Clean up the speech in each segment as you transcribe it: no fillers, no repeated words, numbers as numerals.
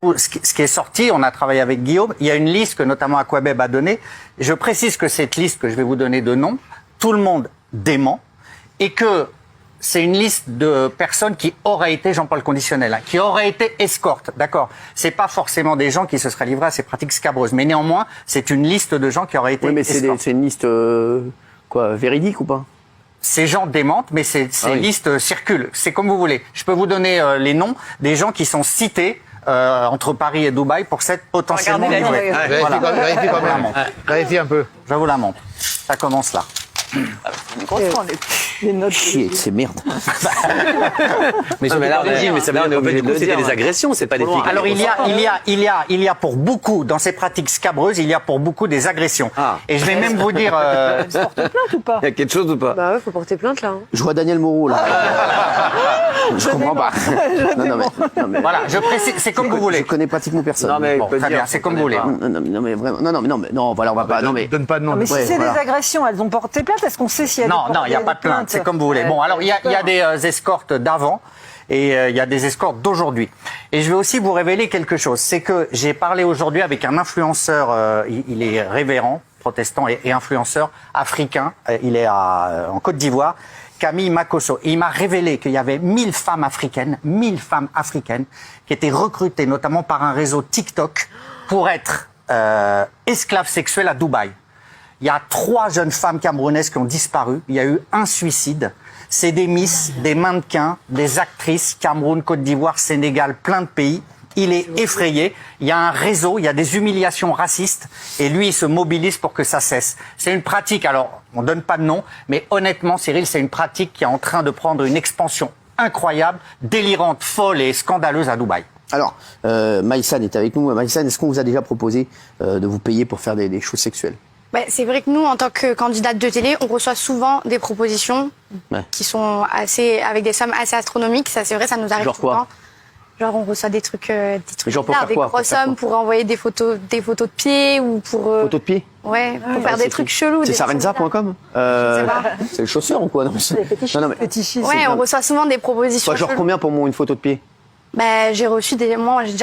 Ce qui est sorti, on a travaillé avec Guillaume, il y a une liste que notamment Aquabeb a donnée. Je précise que cette liste que je vais vous donner de noms, tout le monde dément et que c'est une liste de personnes qui auraient été, Jean-Paul conditionnel, qui auraient été escortes, d'accord. C'est pas forcément des gens qui se seraient livrés à ces pratiques scabreuses, mais néanmoins, c'est une liste de gens qui auraient été escortes. C'est une liste, véridique ou pas? Ces gens démentent, mais ces listes circulent. C'est comme vous voulez. Je peux vous donner les noms des gens qui sont cités entre Paris et Dubaï pour cette potentiellement livrée. Vérifie un peu. Je vous la montre. Ça commence là. Les notes. Chier, c'est merde. mais ça veut dire que c'était des agressions, c'est pas des filles. Alors il y a pour beaucoup, dans ces pratiques scabreuses, il y a pour beaucoup des agressions. Et je vais même vous dire... Tu portes plainte ou pas? Il y a quelque chose ou pas? Bah ouais, faut porter plainte là. Hein. Je vois Daniel Moreau là. Je comprends pas. Non, mais voilà, je précise, c'est comme vous voulez. Je connais pratiquement personne. Non mais très bien, c'est comme vous voulez. Non mais vraiment, non, voilà, on va pas. Non mais donne pas de nom. Mais si c'est des agressions, elles ont porté plainte. Est-ce qu'on sait si elles Non, il n'y a pas de plainte. C'est comme vous voulez. Bon, alors il y a des escortes d'avant et il y a des escortes d'aujourd'hui. Et je vais aussi vous révéler quelque chose. C'est que j'ai parlé aujourd'hui avec un influenceur. Il est révérend, protestant et influenceur africain. Il est en Côte d'Ivoire. Camille Makosso. Et il m'a révélé qu'il y avait 1000 femmes africaines qui étaient recrutées notamment par un réseau TikTok pour être esclaves sexuelles à Dubaï. Il y a 3 jeunes femmes camerounaises qui ont disparu. Il y a eu un suicide. C'est des miss, des mannequins, des actrices, Cameroun, Côte d'Ivoire, Sénégal, plein de pays. Il est effrayé. Il y a un réseau, il y a des humiliations racistes. Et lui, il se mobilise pour que ça cesse. C'est une pratique, alors, on donne pas de nom, mais honnêtement, Cyril, c'est une pratique qui est en train de prendre une expansion incroyable, délirante, folle et scandaleuse à Dubaï. Alors, Maïsan est avec nous. Maïsan, est-ce qu'on vous a déjà proposé de vous payer pour faire des choses sexuelles? C'est vrai que nous, en tant que candidate de télé, on reçoit souvent des propositions qui sont avec des sommes assez astronomiques. Ça, c'est vrai, ça nous arrive genre souvent. Quoi? Genre, on reçoit des trucs genre pour là, faire des quoi? grosses sommes pour envoyer des photos de pieds ou pour... Photos de pieds? Ouais, pour faire des trucs chelous. C'est sarenza.com? C'est le chausseur ou quoi? Ouais, on reçoit souvent des propositions. Genre combien pour une photo de pied? J'ai déjà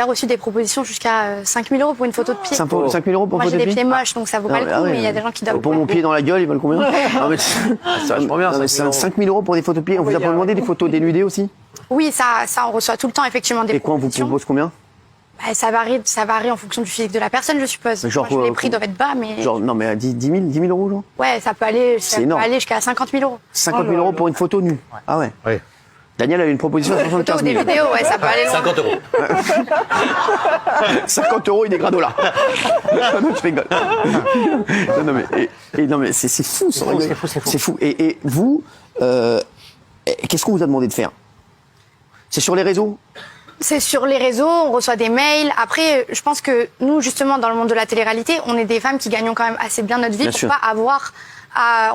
reçu des propositions jusqu'à 5 000 € pour une photo de pied. 5 000 € pour une photo de pied? Moi, j'ai des pieds moches, donc ça vaut pas le coup, mais il y a des gens qui doivent... Pour mon pied dans la gueule, ils veulent combien? C'est vachement bien. 5 000 € pour des photos de pied. On vous a pas demandé des photos dénudées aussi? Oui, ça, on reçoit tout le temps, effectivement, des propositions. Et quoi, on vous propose combien? Ça varie en fonction du physique de la personne, je suppose. Genre, moi, les prix doivent être bas, mais... Genre, non, mais 10 000 €, genre? Ouais, ça peut aller jusqu'à 50 000 €. 50 000 € pour une photo nue? Ah ouais. Oui. Daniel a eu une proposition à 75 000. Des vidéos, ouais, ça peut aller loin. 50 €. 50 € une égrado là. Non, je rigole. Non mais c'est fou, c'est fou. Et vous, qu'est-ce qu'on vous a demandé de faire? C'est sur les réseaux? C'est sur les réseaux, on reçoit des mails. Après, je pense que nous, justement, dans le monde de la télé-réalité, on est des femmes qui gagnons quand même assez bien notre vie pour pas avoir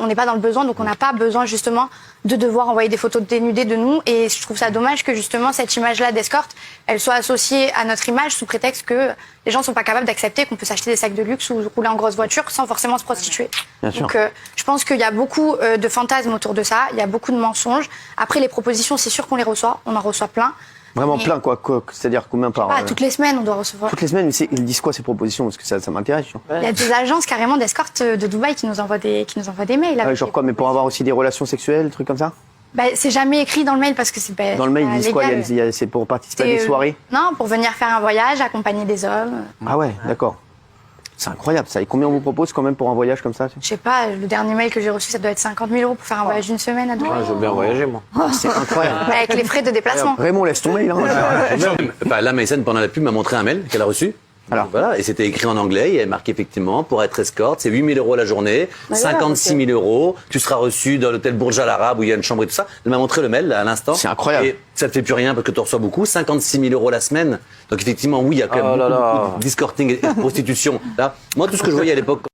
on n'est pas dans le besoin, donc on n'a pas besoin justement de devoir envoyer des photos dénudées de nous. Et je trouve ça dommage que justement cette image-là d'escorte, elle soit associée à notre image sous prétexte que les gens ne sont pas capables d'accepter qu'on peut s'acheter des sacs de luxe ou rouler en grosse voiture sans forcément se prostituer. Donc je pense qu'il y a beaucoup de fantasmes autour de ça, il y a beaucoup de mensonges. Après les propositions, c'est sûr qu'on les reçoit, on en reçoit plein. Vraiment plein quoi, c'est-à-dire combien par... toutes les semaines on doit recevoir. Toutes les semaines, mais ils disent quoi ces propositions? Parce que ça m'intéresse. Il y a des agences carrément d'escorte de Dubaï qui nous envoient des mails. Genre quoi, mais pour avoir aussi des relations sexuelles, trucs comme ça? C'est jamais écrit dans le mail parce que c'est dans le mail, ils disent quoi? C'est pour participer à des soirées? Non, pour venir faire un voyage, accompagner des hommes. Ah ouais, d'accord. C'est incroyable ça. Et combien on vous propose quand même pour un voyage comme ça? Je sais pas, le dernier mail que j'ai reçu, ça doit être 50 000 € pour faire un voyage d'une semaine à Dubaï. Je veux bien voyager, moi. C'est incroyable. Avec les frais de déplacement. Raymond, laisse ton mail. Là, Maïsan, pendant la pub, m'a montré un mail qu'elle a reçu. Alors voilà, et c'était écrit en anglais, il y avait marqué effectivement, pour être escorte, c'est 8 000 € la journée, 56 000 €, tu seras reçu dans l'hôtel Burj Al Arab où il y a une chambre et tout ça. Elle m'a montré le mail à l'instant. C'est incroyable. Et ça ne fait plus rien parce que tu reçois beaucoup, 56 000 € la semaine. Donc effectivement, oui, il y a quand même beaucoup de d'escorting et de prostitution. Là, moi, tout ce que je voyais à l'époque...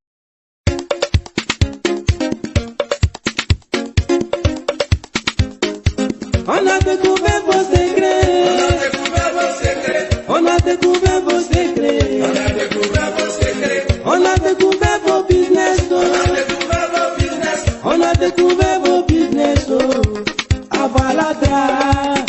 On a découvert vos secrets. On a découvert vos secrets. On a découvert vos business. On a découvert vos business. Avalada.